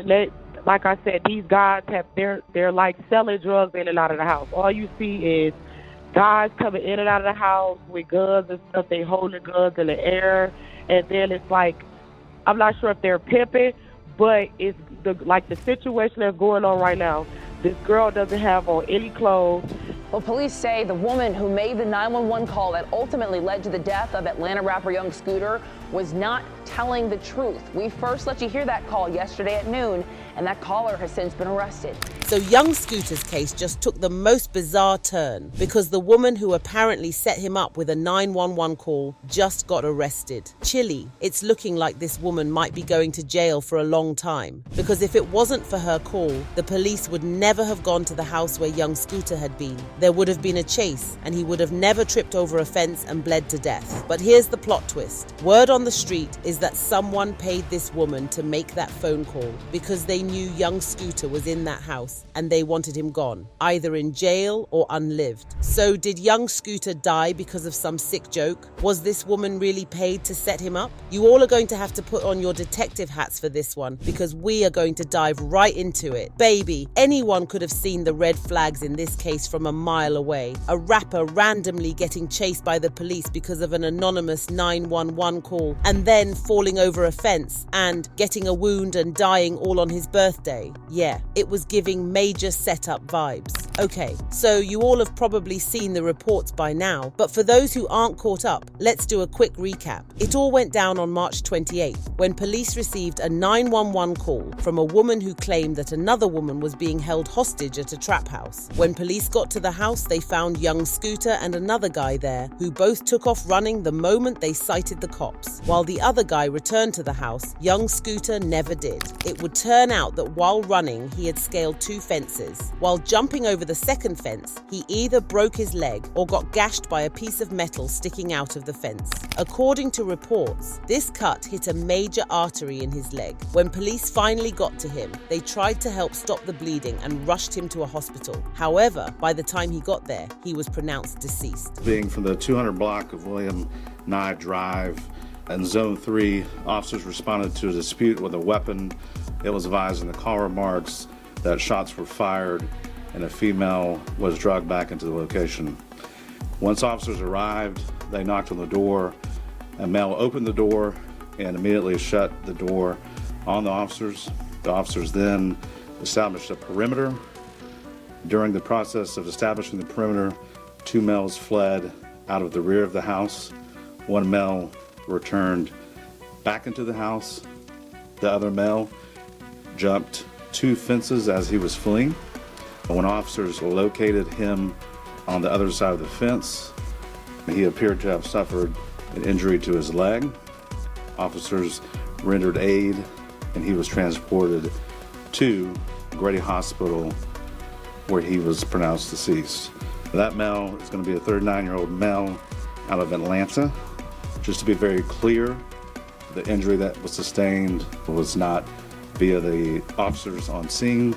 like I said, these guys they're like selling drugs in and out of the house. All you see is guys coming in and out of the house with guns and stuff. They holding guns in the air, and then it's like, I'm not sure if they're pimping, but it's the situation that's going on right now. This girl doesn't have on any clothes. Well, police say the woman who made the 911 call that ultimately led to the death of Atlanta rapper Young Scooter was not telling the truth. We first let you hear that call yesterday at noon, and that caller has since been arrested. So Young Scooter's case just took the most bizarre turn because the woman who apparently set him up with a 911 call just got arrested. Chilly, it's looking like this woman might be going to jail for a long time, because if it wasn't for her call, the police would never have gone to the house where Young Scooter had been. There would have been a chase, and he would have never tripped over a fence and bled to death. But here's the plot twist. Word on the street is that someone paid this woman to make that phone call because they knew Young Scooter was in that house and they wanted him gone, either in jail or unlived. So did Young Scooter die because of some sick joke? Was this woman really paid to set him up? You all are going to have to put on your detective hats for this one, because we are going to dive right into it. Baby, anyone could have seen the red flags in this case from a mile away. A rapper randomly getting chased by the police because of an anonymous 911 call, and then falling over a fence and getting a wound and dying all on his birthday. Yeah, it was giving major setup vibes. Okay, so you all have probably seen the reports by now, but for those who aren't caught up, let's do a quick recap. It all went down on March 28th when police received a 911 call from a woman who claimed that another woman was being held hostage at a trap house. When police got to the house, they found Young Scooter and another guy there who both took off running the moment they sighted the cops. While the other guy returned to the house, Young Scooter never did. It would turn out that while running, he had scaled 2 fences. While jumping over the second fence, he either broke his leg or got gashed by a piece of metal sticking out of the fence. According to reports, this cut hit a major artery in his leg. When police finally got to him, they tried to help stop the bleeding and rushed him to a hospital. However, by the time he got there, he was pronounced deceased. Being from the 200 block of William Nye Drive in Zone 3, officers responded to a dispute with a weapon. It was advised in the call remarks that shots were fired and a female was dragged back into the location. Once officers arrived, they knocked on the door. A male opened the door and immediately shut the door on the officers. The officers then established a perimeter. During the process of establishing the perimeter, 2 males fled out of the rear of the house. 1 male returned back into the house. The other male jumped 2 fences as he was fleeing. When officers located him on the other side of the fence, he appeared to have suffered an injury to his leg. Officers rendered aid and he was transported to Grady Hospital where he was pronounced deceased. That male is going to be a 39-year-old male out of Atlanta. Just to be very clear, the injury that was sustained was not via the officers on scene.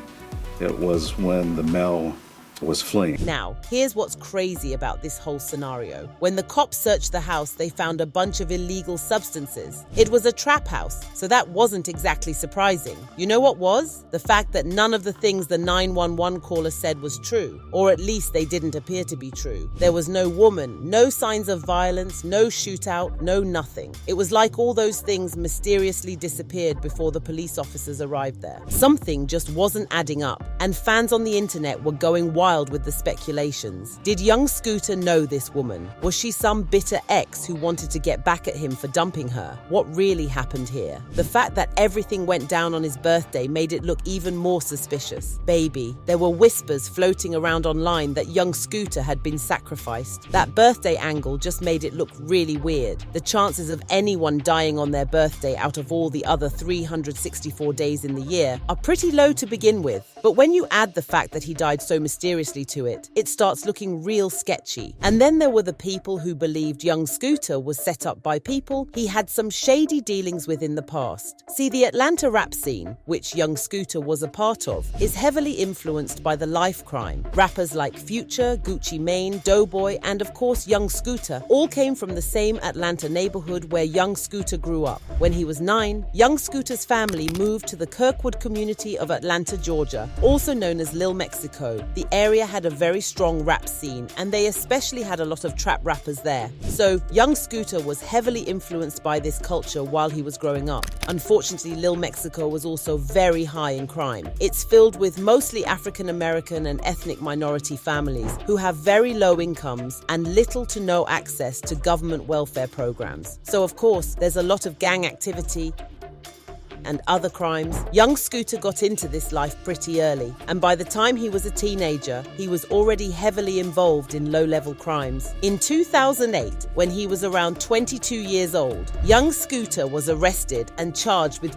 It was when the male was fleeing. Now, here's what's crazy about this whole scenario. When the cops searched the house, they found a bunch of illegal substances. It was a trap house, so that wasn't exactly surprising. You know what was? The fact that none of the things the 911 caller said was true, or at least they didn't appear to be true. There was no woman, no signs of violence, no shootout, no nothing. It was like all those things mysteriously disappeared before the police officers arrived there. Something just wasn't adding up, and fans on the internet were going wild with the speculations. Did Young Scooter know this woman? Was she some bitter ex who wanted to get back at him for dumping her? What really happened here? The fact that everything went down on his birthday made it look even more suspicious. Baby, there were whispers floating around online that Young Scooter had been sacrificed. That birthday angle just made it look really weird. The chances of anyone dying on their birthday out of all the other 364 days in the year are pretty low to begin with. But when you add the fact that he died so mysteriously seriously to it, it starts looking real sketchy. And then there were the people who believed young Scooter was set up by people he had some shady dealings with in the past. See, the Atlanta rap scene, which young Scooter was a part of, is heavily influenced by the life crime. Rappers like Future, Gucci Mane, Doughboy, and of course young Scooter all came from the same Atlanta neighborhood where young Scooter grew up. When he was 9, young Scooter's family moved to the Kirkwood community of Atlanta, Georgia, also known as Lil Mexico. The area had a very strong rap scene, and they especially had a lot of trap rappers there. So, young Scooter was heavily influenced by this culture while he was growing up. Unfortunately, Lil Mexico was also very high in crime. It's filled with mostly African American and ethnic minority families who have very low incomes and little to no access to government welfare programs. So, of course, there's a lot of gang activity and other crimes. Young Scooter got into this life pretty early, and by the time he was a teenager, he was already heavily involved in low-level crimes. In 2008, when he was around 22 years old, young Scooter was arrested and charged with.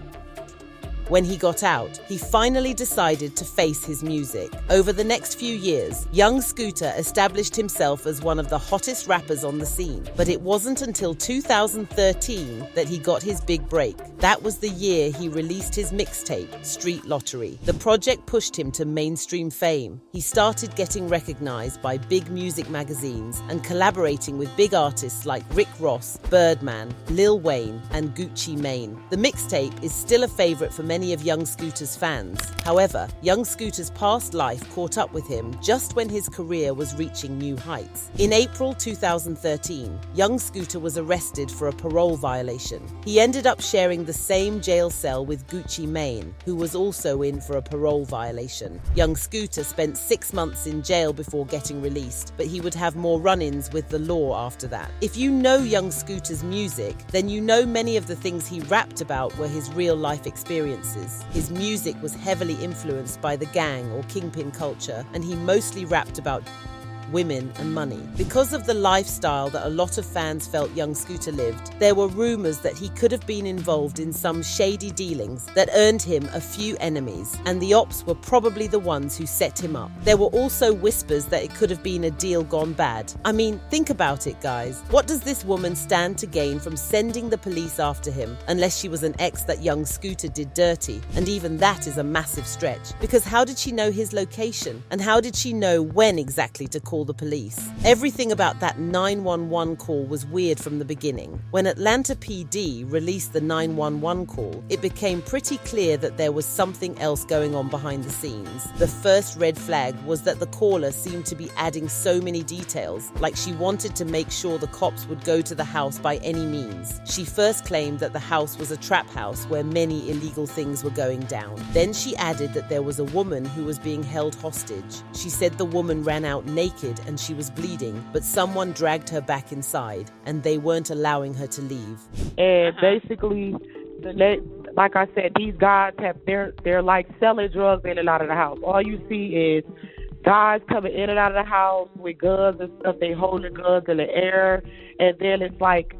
When he got out, he finally decided to face his music. Over the next few years, young Scooter established himself as one of the hottest rappers on the scene. But it wasn't until 2013 that he got his big break. That was the year he released his mixtape, Street Lottery. The project pushed him to mainstream fame. He started getting recognized by big music magazines and collaborating with big artists like Rick Ross, Birdman, Lil Wayne, and Gucci Mane. The mixtape is still a favorite for many of young Scooter's fans. However, young Scooter's past life caught up with him just when his career was reaching new heights. In April 2013, young Scooter was arrested for a parole violation. He ended up sharing the same jail cell with Gucci Mane, who was also in for a parole violation. Young Scooter spent 6 months in jail before getting released, but he would have more run-ins with the law after that. If you know young Scooter's music, then you know many of the things he rapped about were his real-life experiences. His music was heavily influenced by the gang or kingpin culture, and he mostly rapped about women and money. Because of the lifestyle that a lot of fans felt young Scooter lived, there were rumors that he could have been involved in some shady dealings that earned him a few enemies, and the ops were probably the ones who set him up. There were also whispers that it could have been a deal gone bad. I mean, think about it, guys. What does this woman stand to gain from sending the police after him, unless she was an ex that young Scooter did dirty? And even that is a massive stretch, because how did she know his location? And how did she know when exactly to call the police? Everything about that 911 call was weird from the beginning. When Atlanta PD released the 911 call, it became pretty clear that there was something else going on behind the scenes. The first red flag was that the caller seemed to be adding so many details, like she wanted to make sure the cops would go to the house by any means. She first claimed that the house was a trap house where many illegal things were going down. Then she added that there was a woman who was being held hostage. She said the woman ran out naked and she was bleeding, but someone dragged her back inside and they weren't allowing her to leave. And basically, like I said, these guys they're like selling drugs in and out of the house. All you see is guys coming in and out of the house with guns and stuff. They holding guns in the air, and then it's like,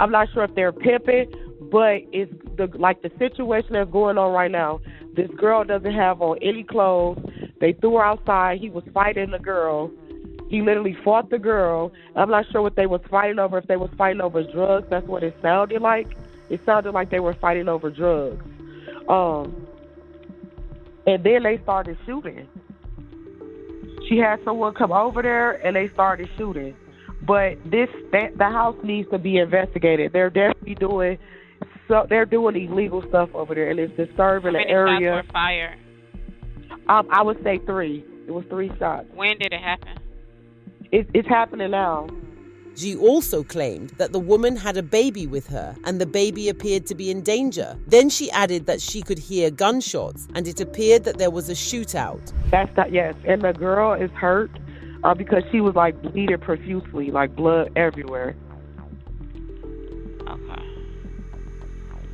I'm not sure if they're pimping, but it's the situation that's going on right now. This girl doesn't have on any clothes. They threw her outside. He was fighting the girl. He literally fought the girl. I'm not sure what they was fighting over, if they was fighting over drugs. That's what it sounded like. It sounded like they were fighting over drugs. And then they started shooting. She had someone come over there and they started shooting. But the house needs to be investigated. They're definitely doing illegal stuff over there, and it's disturbing the area. How many shots were fired? I would say 3. It was 3 shots. When did it happen? It's happening now. She also claimed that the woman had a baby with her and the baby appeared to be in danger. Then she added that she could hear gunshots and it appeared that there was a shootout. Yes. And the girl is hurt because she was like bleeding profusely, like blood everywhere. Okay.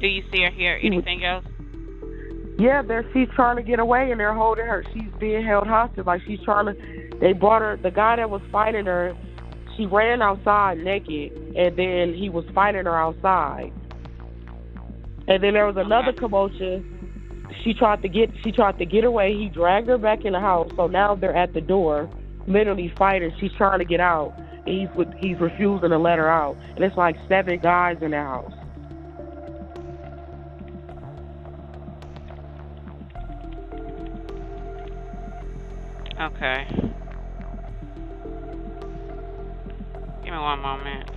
Do you see or hear anything else? Yeah, she's trying to get away and they're holding her. She's being held hostage. Like they brought her, the guy that was fighting her, she ran outside naked and then he was fighting her outside. And then there was another commotion she tried to get away. He dragged her back in the house. So now they're at the door, literally fighting. She's trying to get out. And he's refusing to let her out. And it's like 7 guys in the house. Okay. Give me one moment.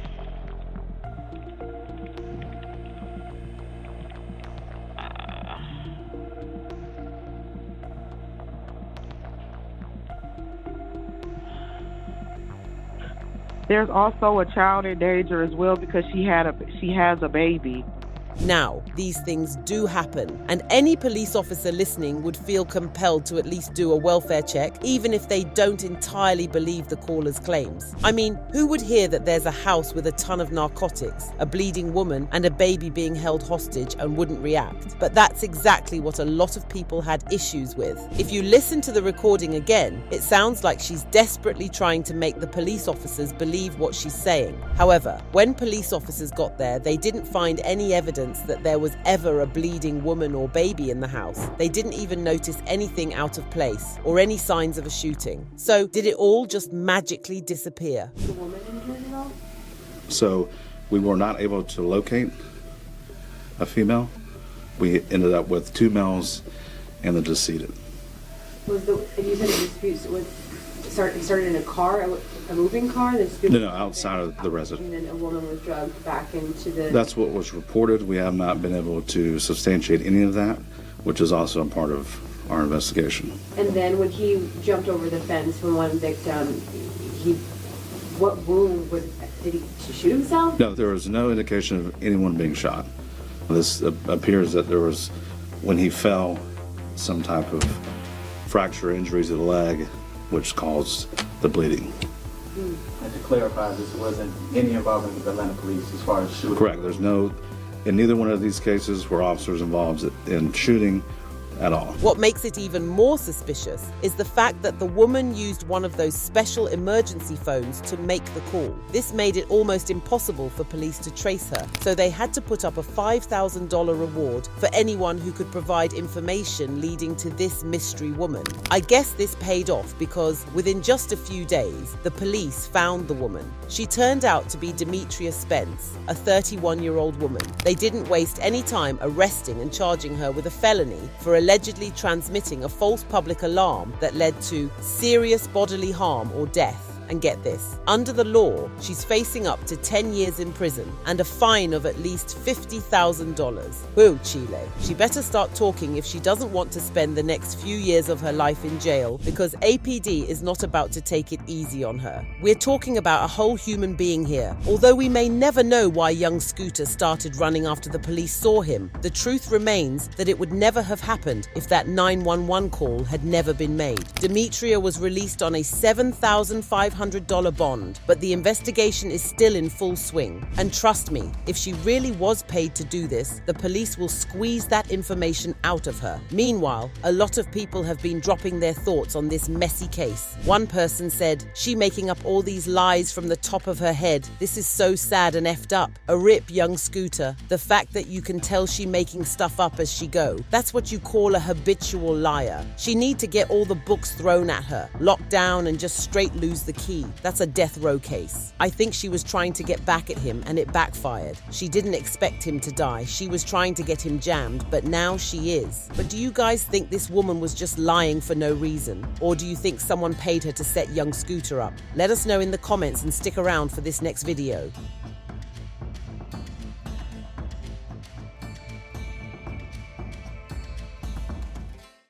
There's also a child in danger as well because she has a baby. Now, these things do happen, and any police officer listening would feel compelled to at least do a welfare check, even if they don't entirely believe the caller's claims. I mean, who would hear that there's a house with a ton of narcotics, a bleeding woman, and a baby being held hostage and wouldn't react? But that's exactly what a lot of people had issues with. If you listen to the recording again, it sounds like she's desperately trying to make the police officers believe what she's saying. However, when police officers got there, they didn't find any evidence that there was ever a bleeding woman or baby in the house. They didn't even notice anything out of place or any signs of a shooting. So did it all just magically disappear? The woman injured at all? So we were not able to locate a female. We ended up with 2 males and the decedent. And you said the dispute started in a car, a moving car? No, outside of the residence. And then a woman was drugged back into the... That's what was reported. We have not been able to substantiate any of that, which is also a part of our investigation. And then when he jumped over the fence from one victim, what wound did he shoot himself? No, there was no indication of anyone being shot. This appears that there was, when he fell, some type of fracture injury to the leg, which caused the bleeding. And to clarify, this wasn't any involvement with Atlanta police as far as shooting? Correct. There's no, in neither one of these cases were officers involved in shooting at all. What makes it even more suspicious is the fact that the woman used one of those special emergency phones to make the call. This made it almost impossible for police to trace her, so they had to put up a $5,000 reward for anyone who could provide information leading to this mystery woman. I guess this paid off because within just a few days, the police found the woman. She turned out to be Demetria Spence, a 31-year-old woman. They didn't waste any time arresting and charging her with a felony for allegedly transmitting a false public alarm that led to serious bodily harm or death. And get this, under the law, she's facing up to 10 years in prison and a fine of at least $50,000. Whoa, Chile. She better start talking if she doesn't want to spend the next few years of her life in jail, because APD is not about to take it easy on her. We're talking about a whole human being here. Although we may never know why young Scooter started running after the police saw him, the truth remains that it would never have happened if that 911 call had never been made. Demetria was released on a $7,500 bond, but the investigation is still in full swing. And trust me, if she really was paid to do this, the police will squeeze that information out of her. Meanwhile, a lot of people have been dropping their thoughts on this messy case. One person said, "She making up all these lies from the top of her head. This is so sad and effed up. A rip, young Scooter. The fact that you can tell she making stuff up as she go. That's what you call a habitual liar. She need to get all the books thrown at her, locked down and just straight lose the key. That's a death row case. I think she was trying to get back at him and it backfired. She didn't expect him to die. She was trying to get him jammed, but now she is." But do you guys think this woman was just lying for no reason? Or do you think someone paid her to set young Scooter up? Let us know in the comments and stick around for this next video.